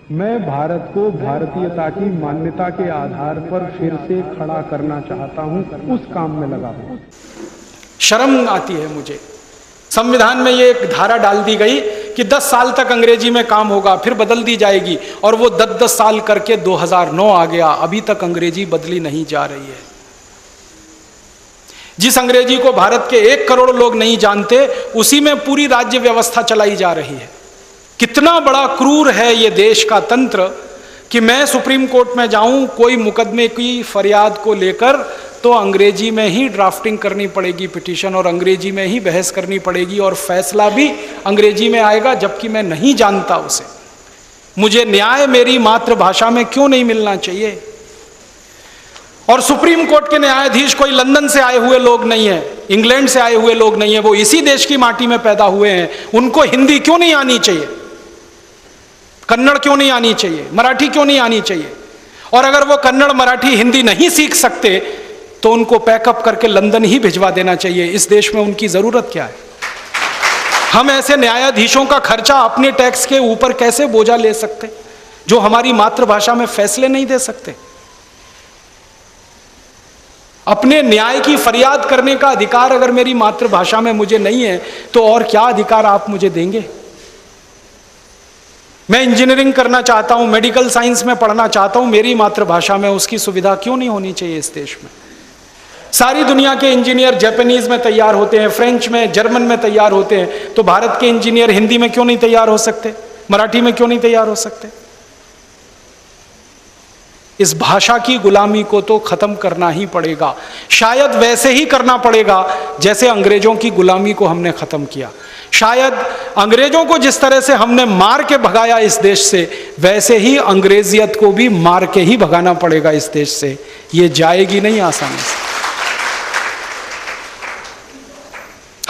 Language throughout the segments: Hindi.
मैं भारत को भारतीयता की मान्यता के आधार पर फिर से खड़ा करना चाहता हूं, उस काम में लगा हूं। शर्म आती है मुझे। संविधान में ये एक धारा डाल दी गई कि 10 साल तक अंग्रेजी में काम होगा, फिर बदल दी जाएगी, और वो 10-10 साल करके 2009 आ गया, अभी तक अंग्रेजी बदली नहीं जा रही है। जिस अंग्रेजी को भारत के 1 करोड़ लोग नहीं जानते, उसी में पूरी राज्य व्यवस्था चलाई जा रही है। कितना बड़ा क्रूर है ये देश का तंत्र कि मैं सुप्रीम कोर्ट में जाऊं कोई मुकदमे की फरियाद को लेकर, तो अंग्रेजी में ही ड्राफ्टिंग करनी पड़ेगी पिटीशन, और अंग्रेजी में ही बहस करनी पड़ेगी, और फैसला भी अंग्रेजी में आएगा, जबकि मैं नहीं जानता उसे। मुझे न्याय मेरी मातृभाषा में क्यों नहीं मिलना चाहिए? और सुप्रीम कोर्ट के न्यायाधीश कोई लंदन से आए हुए लोग नहीं है, इंग्लैंड से आए हुए लोग नहीं है, वो इसी देश की माटी में पैदा हुए हैं। उनको हिंदी क्यों नहीं आनी चाहिए? कन्नड़ क्यों नहीं आनी चाहिए? मराठी क्यों नहीं आनी चाहिए? और अगर वो कन्नड़ मराठी हिंदी नहीं सीख सकते तो उनको पैकअप करके लंदन ही भिजवा देना चाहिए। इस देश में उनकी जरूरत क्या है? हम ऐसे न्यायाधीशों का खर्चा अपने टैक्स के ऊपर कैसे बोझा ले सकते जो हमारी मातृभाषा में फैसले नहीं दे सकते? अपने न्याय की फरियाद करने का अधिकार अगर मेरी मातृभाषा में मुझे नहीं है, तो और क्या अधिकार आप मुझे देंगे? मैं इंजीनियरिंग करना चाहता हूं, मेडिकल साइंस में पढ़ना चाहता हूं, मेरी मातृभाषा में उसकी सुविधा क्यों नहीं होनी चाहिए इस देश में? सारी दुनिया के इंजीनियर जापानीज में तैयार होते हैं, फ्रेंच में, जर्मन में तैयार होते हैं, तो भारत के इंजीनियर हिंदी में क्यों नहीं तैयार हो सकते? मराठी में क्यों नहीं तैयार हो सकते? इस भाषा की गुलामी को तो खत्म करना ही पड़ेगा। शायद वैसे ही करना पड़ेगा जैसे अंग्रेजों की गुलामी को हमने खत्म किया। शायद अंग्रेजों को जिस तरह से हमने मार के भगाया इस देश से, वैसे ही अंग्रेजियत को भी मार के ही भगाना पड़ेगा इस देश से। ये जाएगी नहीं आसानी से।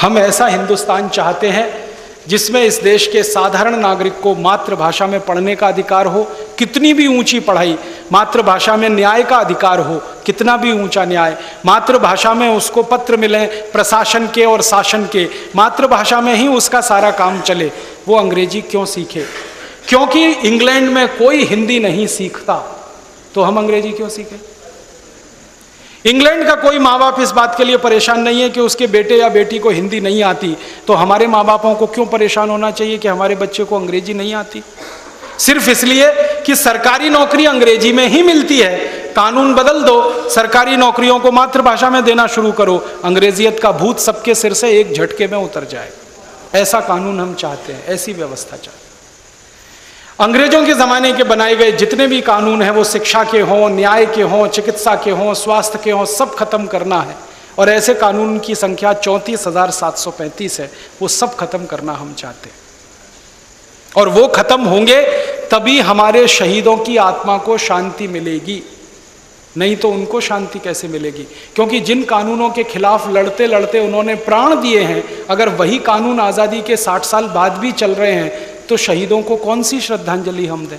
हम ऐसा हिंदुस्तान चाहते हैं जिसमें इस देश के साधारण नागरिक को मातृभाषा में पढ़ने का अधिकार हो, कितनी भी ऊंची पढ़ाई, मातृभाषा में न्याय का अधिकार हो, कितना भी ऊंचा न्याय, मातृभाषा में उसको पत्र मिले प्रशासन के और शासन के, मातृभाषा में ही उसका सारा काम चले। वो अंग्रेजी क्यों सीखे? क्योंकि इंग्लैंड में कोई हिंदी नहीं सीखता, तो हम अंग्रेजी क्यों सीखें? इंग्लैंड का कोई माँ बाप इस बात के लिए परेशान नहीं है कि उसके बेटे या बेटी को हिंदी नहीं आती, तो हमारे माँ बापों को क्यों परेशान होना चाहिए कि हमारे बच्चे को अंग्रेजी नहीं आती? सिर्फ इसलिए कि सरकारी नौकरी अंग्रेजी में ही मिलती है। कानून बदल दो, सरकारी नौकरियों को मातृभाषा में देना शुरू करो, अंग्रेजियत का भूत सबके सिर से एक झटके में उतर जाए। ऐसा कानून हम चाहते हैं, ऐसी व्यवस्था चाहते हैं। अंग्रेजों के ज़माने के बनाए गए जितने भी कानून हैं, वो शिक्षा के हों, न्याय के हों, चिकित्सा के हों, स्वास्थ्य के हों, सब खत्म करना है। और ऐसे कानून की संख्या 34,735 है, वो सब खत्म करना हम चाहते हैं। और वो खत्म होंगे तभी हमारे शहीदों की आत्मा को शांति मिलेगी, नहीं तो उनको शांति कैसे मिलेगी? क्योंकि जिन कानूनों के खिलाफ लड़ते लड़ते उन्होंने प्राण दिए हैं, अगर वही कानून आज़ादी के 60 साल बाद भी चल रहे हैं, तो शहीदों को कौन सी श्रद्धांजलि हम दें?